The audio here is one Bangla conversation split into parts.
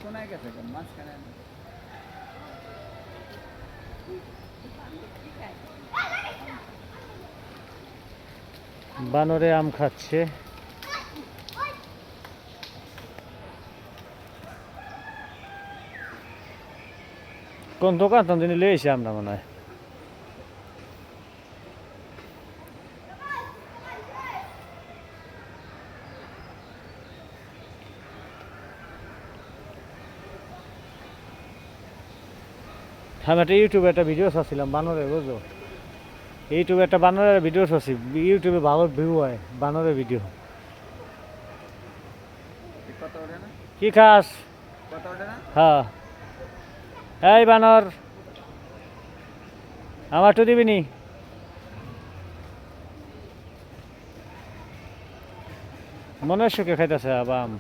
কোনায় গেছে কেন মাঝখানে বানরে আম খাচ্ছে। কোন দোকান তো তিনি লইছি আমরা মনে হয়। আমি একটা ইউটিউবে একটা ভিডিও ছাড়ছিলাম বানরের, বুঝলো? ইউটিউবে একটা বানরের ভিডিও ছাড়ছি, ইউটিউবে ভালো ভিউ হয় বানরের ভিডিও। কত ওঠে না কি খাস? কত ওঠে না হ্যাঁ, এই বানর আমার তো দিবিনি। মনের সুখে খাইতেছে আবার আম।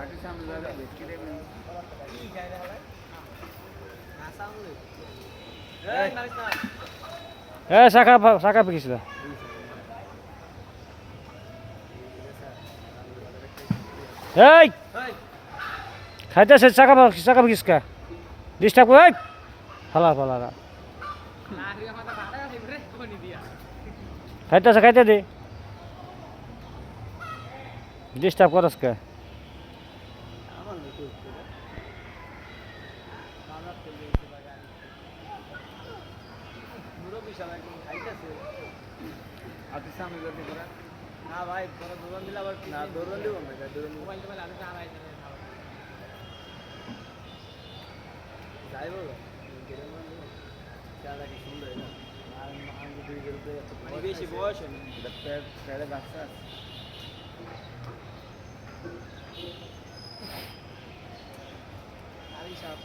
আগে সামনে যাবে ভেটকি দেখবেন শাখা শাখা পিকিস না। এই খাইতেছে শাখা শাখা পিকিস কা ডিস্টার্ব করে ফালা ফালা খাইতেছে খাইতে দে, ডিস্টার্ব করস কে? আগে সামনে যাবে করা না ভাই পরে দোকান দিলে আবার না দৌড়ন দিব না দৌড়ন মোবাইল টোবাইল আগে চালাই যাইব খেয়াল রাখি সুন্দর এটা আর বেশি বয়স হয়নি পেড়ে বাচ্চা আছে আরে সব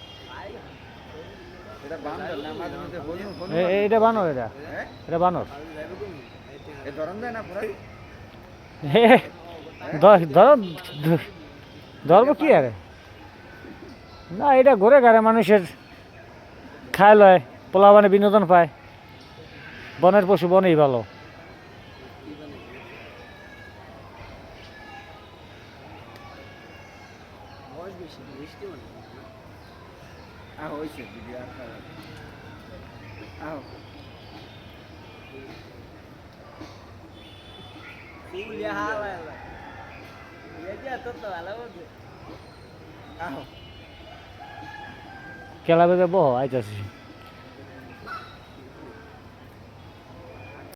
এটা বান্দর না মাঝে মধ্যে হলুন হলুন এটা বানর, এটা হ্যাঁ এটা বানর। যাইব তুমি এ ধরন দেয় না পুরো ধরবো কি আরে না, এটা ঘুরে ঘাড়ে মানুষের খায় লয়, পোলা মানে বিনোদন পায়। বনের পশু বনেই ভালো। বয়স বেশি বৃষ্টি মানে আহ হইছে ভিডিও আর আহ ফুলিয়া হালা এটা তো তো ভালো বলছে আহ খেলা বেঁধে বহ আইতাছি।